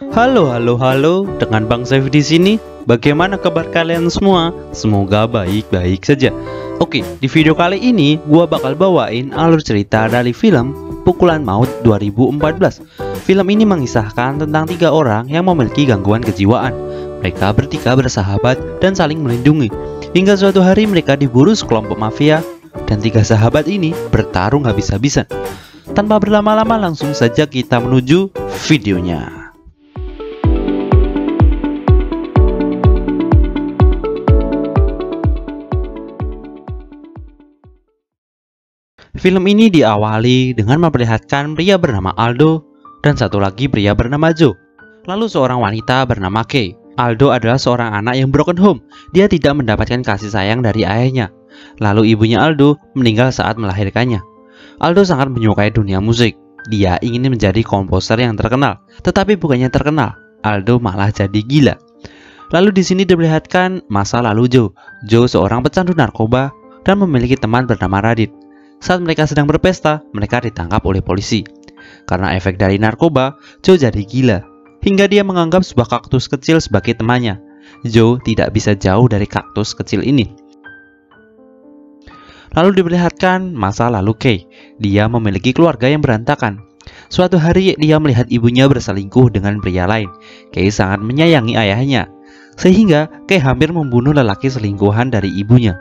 Halo, dengan Bang Saif di sini. Bagaimana kabar kalian semua? Semoga baik-baik saja. Oke, di video kali ini gua bakal bawain alur cerita dari film Pukulan Maut 2014. Film ini mengisahkan tentang 3 orang yang memiliki gangguan kejiwaan. Mereka bertiga bersahabat dan saling melindungi. Hingga suatu hari mereka diburu sekelompok mafia dan 3 sahabat ini bertarung habis-habisan. Tanpa berlama-lama langsung saja kita menuju videonya. Film ini diawali dengan memperlihatkan pria bernama Aldo dan satu lagi pria bernama Joe. Lalu seorang wanita bernama Kay. Aldo adalah seorang anak yang broken home. Dia tidak mendapatkan kasih sayang dari ayahnya. Lalu ibunya Aldo meninggal saat melahirkannya. Aldo sangat menyukai dunia musik. Dia ingin menjadi komposer yang terkenal. Tetapi bukannya terkenal, Aldo malah jadi gila. Lalu di sini diperlihatkan masa lalu Joe. Joe seorang pecandu narkoba dan memiliki teman bernama Radit. Saat mereka sedang berpesta, mereka ditangkap oleh polisi. Karena efek dari narkoba, Joe jadi gila, hingga dia menganggap sebuah kaktus kecil sebagai temannya. Joe tidak bisa jauh dari kaktus kecil ini. Lalu diperlihatkan masa lalu Kay. Dia memiliki keluarga yang berantakan. Suatu hari dia melihat ibunya berselingkuh dengan pria lain. Kay sangat menyayangi ayahnya, sehingga Kay hampir membunuh lelaki selingkuhan dari ibunya.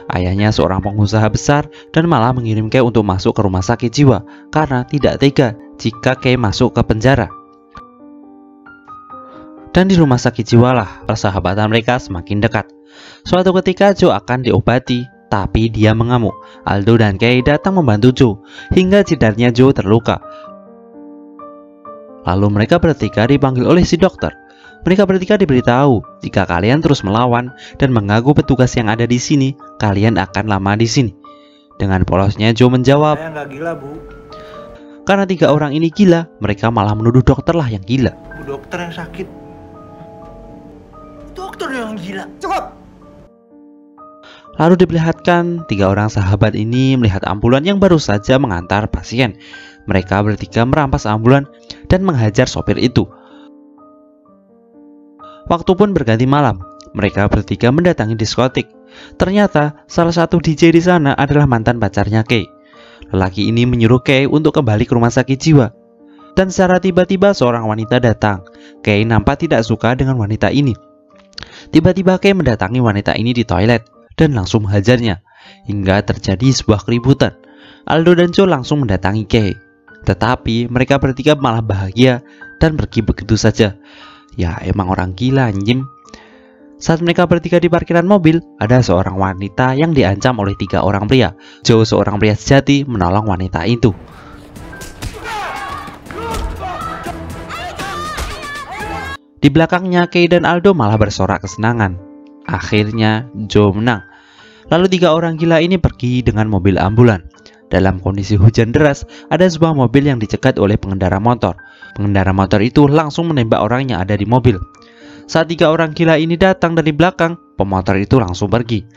Ayahnya seorang pengusaha besar dan malah mengirim Kay untuk masuk ke rumah sakit jiwa karena tidak tega jika Kay masuk ke penjara. Dan di rumah sakit jiwa lah persahabatan mereka semakin dekat. Suatu ketika Joe akan diobati, tapi dia mengamuk. Aldo dan Kay datang membantu Joe hingga jidatnya Joe terluka. Lalu mereka bertiga dipanggil oleh si dokter. Mereka bertiga diberitahu, jika kalian terus melawan dan mengganggu petugas yang ada di sini, kalian akan lama di sini. Dengan polosnya Joe menjawab, "Saya nggak gila, Bu." Karena 3 orang ini gila, mereka malah menuduh dokter lah yang gila. Bu, dokter yang sakit. Dokter yang gila. Cukup. Lalu diperlihatkan 3 orang sahabat ini melihat ambulan yang baru saja mengantar pasien. Mereka bertiga merampas ambulan dan menghajar sopir itu. Waktu pun berganti malam. Mereka bertiga mendatangi diskotik. Ternyata salah satu DJ di sana adalah mantan pacarnya Kay. Lelaki ini menyuruh Kay untuk kembali ke rumah sakit jiwa. Dan secara tiba-tiba seorang wanita datang. Kay nampak tidak suka dengan wanita ini. Tiba-tiba Kay mendatangi wanita ini di toilet dan langsung menghajarnya, hingga terjadi sebuah keributan. Aldo dan Joe langsung mendatangi Kay. Tetapi mereka bertiga malah bahagia dan pergi begitu saja. Ya emang orang gila anjing. Saat mereka bertiga di parkiran mobil, ada seorang wanita yang diancam oleh 3 orang pria. Joe seorang pria sejati menolong wanita itu. Di belakangnya Kay dan Aldo malah bersorak kesenangan. Akhirnya Joe menang. Lalu 3 orang gila ini pergi dengan mobil ambulan. Dalam kondisi hujan deras, ada sebuah mobil yang dicegat oleh pengendara motor. Pengendara motor itu langsung menembak orang yang ada di mobil. Saat 3 orang gila ini datang dari belakang, pemotor itu langsung pergi.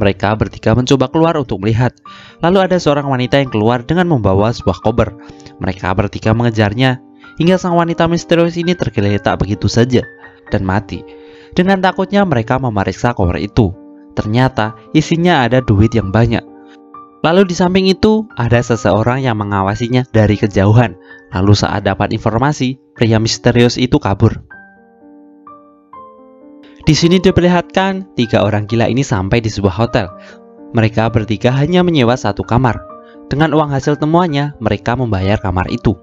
Mereka bertiga mencoba keluar untuk melihat. Lalu ada seorang wanita yang keluar dengan membawa sebuah koper. Mereka bertiga mengejarnya, hingga sang wanita misterius ini tergeletak begitu saja dan mati. Dengan takutnya mereka memeriksa koper itu. Ternyata isinya ada duit yang banyak. Lalu di samping itu ada seseorang yang mengawasinya dari kejauhan. Lalu saat dapat informasi, pria misterius itu kabur. Di sini diperlihatkan 3 orang gila ini sampai di sebuah hotel. Mereka bertiga hanya menyewa 1 kamar. Dengan uang hasil temuannya, mereka membayar kamar itu.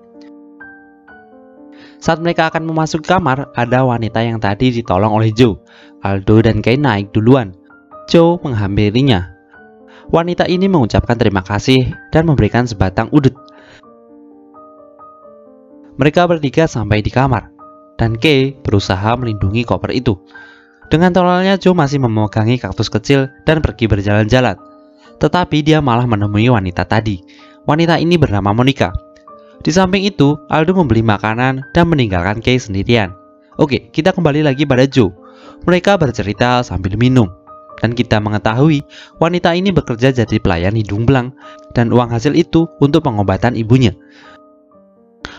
Saat mereka akan memasuki kamar, ada wanita yang tadi ditolong oleh Joe. Aldo dan Kay naik duluan. Joe menghampirinya. Wanita ini mengucapkan terima kasih dan memberikan sebatang udut. Mereka bertiga sampai di kamar, dan Kay berusaha melindungi koper itu. Dengan tololnya Joe masih memegangi kaktus kecil dan pergi berjalan-jalan. Tetapi dia malah menemui wanita tadi. Wanita ini bernama Monica. Di samping itu, Aldo membeli makanan dan meninggalkan Kay sendirian. Oke, kita kembali lagi pada Joe. Mereka bercerita sambil minum. Dan kita mengetahui wanita ini bekerja jadi pelayan hidung belang dan uang hasil itu untuk pengobatan ibunya.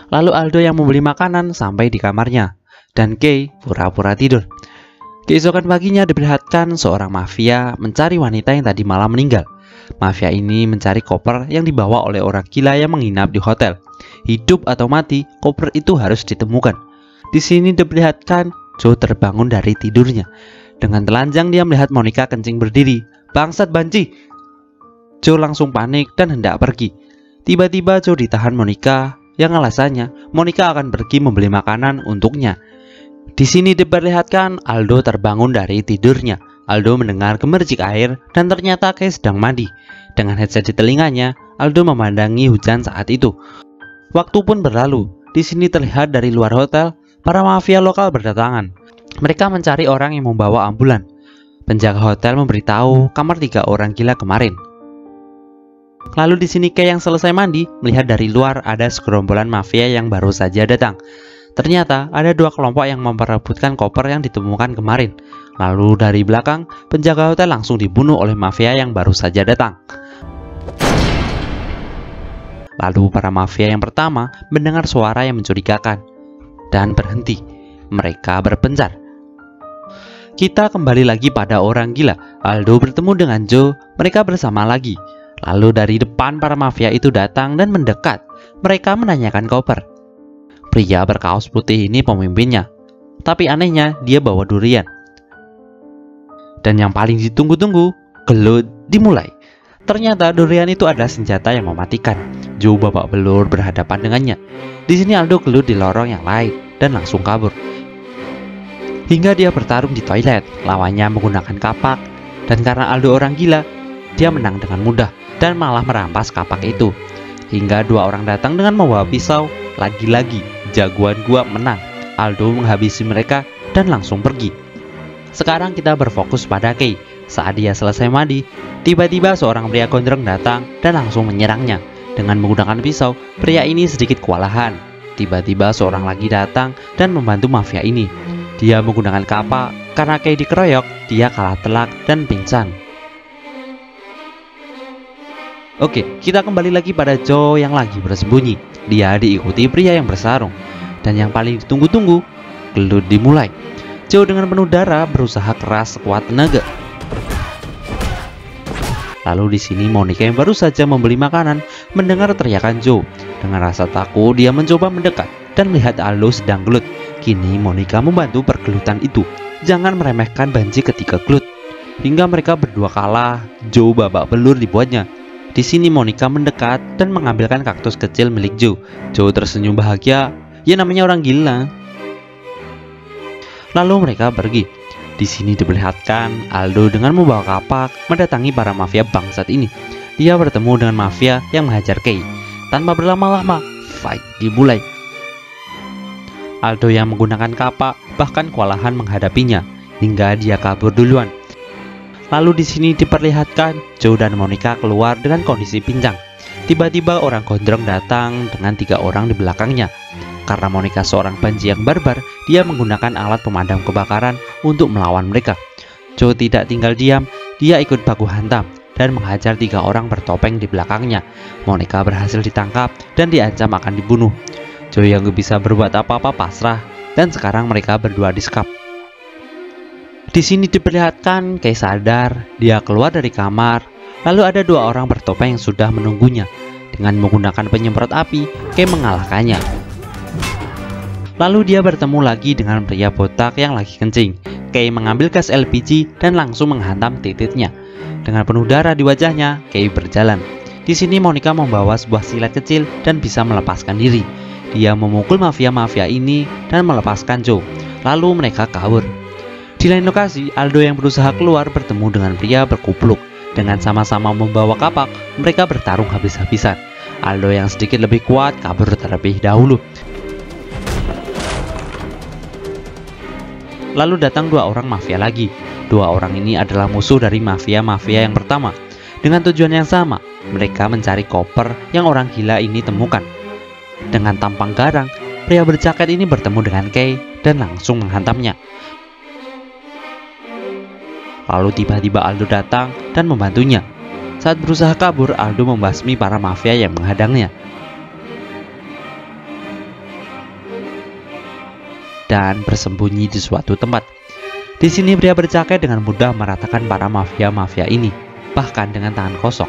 Lalu Aldo yang membeli makanan sampai di kamarnya, dan Kay pura-pura tidur. Keesokan paginya diperlihatkan seorang mafia mencari wanita yang tadi malam meninggal. Mafia ini mencari koper yang dibawa oleh orang gila yang menginap di hotel. Hidup atau mati, koper itu harus ditemukan. Di sini diperlihatkan Joe terbangun dari tidurnya. Dengan telanjang dia melihat Monica kencing berdiri. "Bangsat banci!" Joe langsung panik dan hendak pergi. Tiba-tiba Joe ditahan Monica, yang alasannya Monica akan pergi membeli makanan untuknya. Di sini diperlihatkan Aldo terbangun dari tidurnya. Aldo mendengar gemercik air dan ternyata Kay sedang mandi. Dengan headset di telinganya, Aldo memandangi hujan saat itu. Waktu pun berlalu. Di sini terlihat dari luar hotel, para mafia lokal berdatangan. Mereka mencari orang yang membawa ambulan. Penjaga hotel memberitahu kamar 3 orang gila kemarin. Lalu di sini Kay yang selesai mandi melihat dari luar ada segerombolan mafia yang baru saja datang. Ternyata ada 2 kelompok yang memperebutkan koper yang ditemukan kemarin. Lalu dari belakang, penjaga hotel langsung dibunuh oleh mafia yang baru saja datang. Lalu para mafia yang pertama mendengar suara yang mencurigakan dan berhenti. Mereka berpencar. Kita kembali lagi pada orang gila. Aldo bertemu dengan Joe. Mereka bersama lagi. Lalu dari depan para mafia itu datang dan mendekat. Mereka menanyakan koper. Pria berkaos putih ini pemimpinnya. Tapi anehnya dia bawa durian. Dan yang paling ditunggu-tunggu, gelut dimulai. Ternyata durian itu adalah senjata yang mematikan. Joe babak belur berhadapan dengannya. Di sini Aldo gelut di lorong yang lain dan langsung kabur. Hingga dia bertarung di toilet. Lawannya menggunakan kapak. Dan karena Aldo orang gila, dia menang dengan mudah dan malah merampas kapak itu. Hingga 2 orang datang dengan membawa pisau. Lagi-lagi jagoan gua menang. Aldo menghabisi mereka dan langsung pergi. Sekarang kita berfokus pada Kay. Saat dia selesai mandi, tiba-tiba seorang pria gondrong datang dan langsung menyerangnya. Dengan menggunakan pisau, pria ini sedikit kewalahan. Tiba-tiba seorang lagi datang dan membantu mafia ini. Dia menggunakan kapak. Karena Kay dikeroyok, dia kalah telak dan pingsan. Oke, kita kembali lagi pada Joe yang lagi bersembunyi. Dia diikuti pria yang bersarung. Dan yang paling ditunggu-tunggu, gelut dimulai. Joe dengan penuh darah berusaha keras sekuat tenaga. Lalu di sini Monica yang baru saja membeli makanan mendengar teriakan Joe. Dengan rasa takut dia mencoba mendekat dan melihat Aldo sedang gelut. Kini Monica membantu pergelutan itu. Jangan meremehkan banci ketika gelut. Hingga mereka berdua kalah, Joe babak belur dibuatnya. Di sini Monica mendekat dan mengambilkan kaktus kecil milik Joe. Joe tersenyum bahagia. Ya namanya orang gila. Lalu mereka pergi. Di sini diperlihatkan Aldo dengan membawa kapak mendatangi para mafia bangsat ini. Dia bertemu dengan mafia yang menghajar Kay. Tanpa berlama-lama, fight dimulai. Aldo yang menggunakan kapak bahkan kewalahan menghadapinya hingga dia kabur duluan. Lalu di sini diperlihatkan Joe dan Monica keluar dengan kondisi pincang. Tiba-tiba orang gondrong datang dengan 3 orang di belakangnya. Karena Monica seorang banci yang barbar, dia menggunakan alat pemadam kebakaran untuk melawan mereka. Joe tidak tinggal diam, dia ikut baku hantam dan menghajar 3 orang bertopeng di belakangnya. Monica berhasil ditangkap dan diancam akan dibunuh. Joe yang gak bisa berbuat apa-apa pasrah dan sekarang mereka berdua disekap. Di sini diperlihatkan Kay sadar, dia keluar dari kamar. Lalu ada 2 orang bertopeng yang sudah menunggunya. Dengan menggunakan penyemprot api, Kay mengalahkannya. Lalu dia bertemu lagi dengan pria botak yang lagi kencing. Kay mengambil gas LPG dan langsung menghantam titiknya. Dengan penuh darah di wajahnya, Kay berjalan. Di sini Monica membawa sebuah silet kecil dan bisa melepaskan diri. Dia memukul mafia-mafia ini dan melepaskan Joe. Lalu mereka kabur. Di lain lokasi, Aldo yang berusaha keluar bertemu dengan pria berkupluk. Dengan sama-sama membawa kapak, mereka bertarung habis-habisan. Aldo yang sedikit lebih kuat kabur terlebih dahulu. Lalu datang 2 orang mafia lagi. 2 orang ini adalah musuh dari mafia-mafia yang pertama. Dengan tujuan yang sama, mereka mencari koper yang orang gila ini temukan. Dengan tampang garang, pria berjaket ini bertemu dengan Kay dan langsung menghantamnya. Lalu tiba-tiba Aldo datang dan membantunya. Saat berusaha kabur, Aldo membasmi para mafia yang menghadangnya. dan bersembunyi di suatu tempat. Di sini pria berjaket dengan mudah meratakan para mafia-mafia ini, bahkan dengan tangan kosong.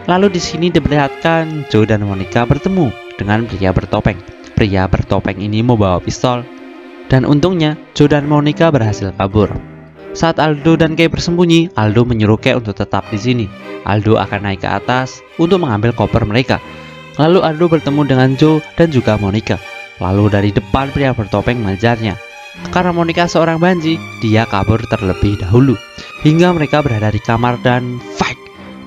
Lalu di sini diperlihatkan Joe dan Monica bertemu dengan pria bertopeng. Pria bertopeng ini membawa pistol, dan untungnya Joe dan Monica berhasil kabur. Saat Aldo dan Kay bersembunyi, Aldo menyuruh Kay untuk tetap di sini. Aldo akan naik ke atas untuk mengambil koper mereka. Lalu Aldo bertemu dengan Joe dan juga Monica. Lalu dari depan pria bertopeng mengejarnya. Karena Monica seorang banji, dia kabur terlebih dahulu. Hingga mereka berada di kamar dan fight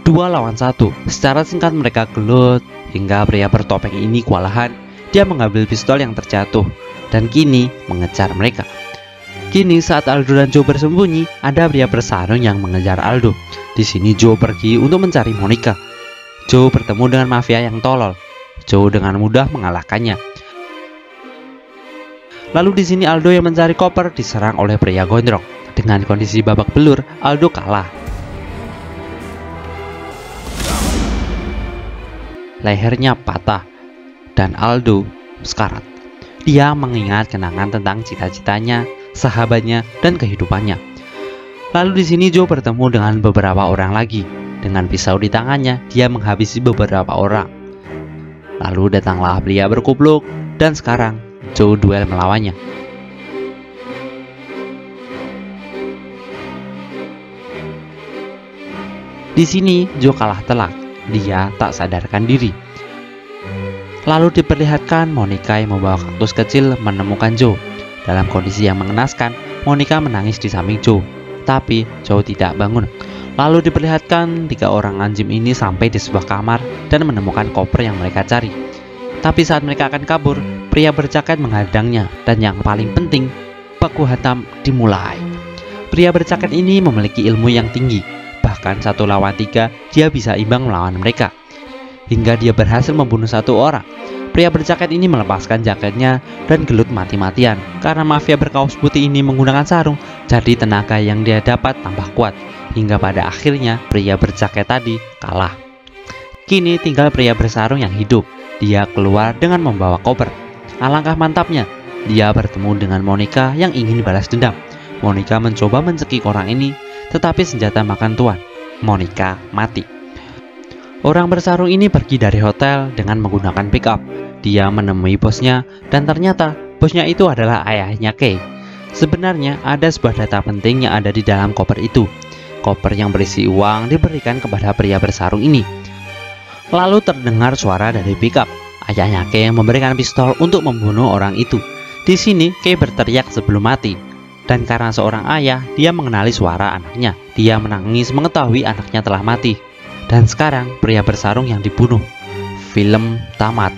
2 lawan 1. Secara singkat mereka gelut hingga pria bertopeng ini kewalahan. Dia mengambil pistol yang terjatuh dan kini mengejar mereka. Kini saat Aldo dan Joe bersembunyi, ada pria bersarung yang mengejar Aldo. Di sini Joe pergi untuk mencari Monica. Joe bertemu dengan mafia yang tolol. Joe dengan mudah mengalahkannya. Lalu di sini Aldo yang mencari koper diserang oleh pria gondrong. Dengan kondisi babak belur, Aldo kalah. Lehernya patah dan Aldo sekarat. Dia mengingat kenangan tentang cita-citanya, sahabatnya, dan kehidupannya. Lalu di sini Joe bertemu dengan beberapa orang lagi. Dengan pisau di tangannya, dia menghabisi beberapa orang. Lalu datanglah pria berkupluk dan sekarang Joe duel melawannya. Di sini Joe kalah telak. Dia tak sadarkan diri. Lalu diperlihatkan Monica yang membawa kaktus kecil menemukan Joe. Dalam kondisi yang mengenaskan, Monica menangis di samping Joe. Tapi Joe tidak bangun. Lalu diperlihatkan 3 orang anjing ini sampai di sebuah kamar dan menemukan koper yang mereka cari. Tapi saat mereka akan kabur, pria berjaket menghadangnya. Dan yang paling penting, baku hantam dimulai. Pria berjaket ini memiliki ilmu yang tinggi. Bahkan 1 lawan 3 dia bisa imbang melawan mereka. Hingga dia berhasil membunuh 1 orang. Pria berjaket ini melepaskan jaketnya dan gelut mati-matian. Karena mafia berkaos putih ini menggunakan sarung, jadi tenaga yang dia dapat tambah kuat. Hingga pada akhirnya pria berjaket tadi kalah. Kini tinggal pria bersarung yang hidup. Dia keluar dengan membawa koper. Alangkah mantapnya, dia bertemu dengan Monica yang ingin balas dendam. Monica mencoba mencekik orang ini, tetapi senjata makan tuan. Monica mati. Orang bersarung ini pergi dari hotel dengan menggunakan pick up. Dia menemui bosnya dan ternyata bosnya itu adalah ayahnya Kay. Sebenarnya ada sebuah data penting yang ada di dalam koper itu. Koper yang berisi uang diberikan kepada pria bersarung ini. Lalu terdengar suara dari pick up. Ayahnya Kay memberikan pistol untuk membunuh orang itu. Di sini Kay berteriak sebelum mati. Dan karena seorang ayah, dia mengenali suara anaknya. Dia menangis mengetahui anaknya telah mati. Dan sekarang pria bersarung yang dibunuh. Film tamat.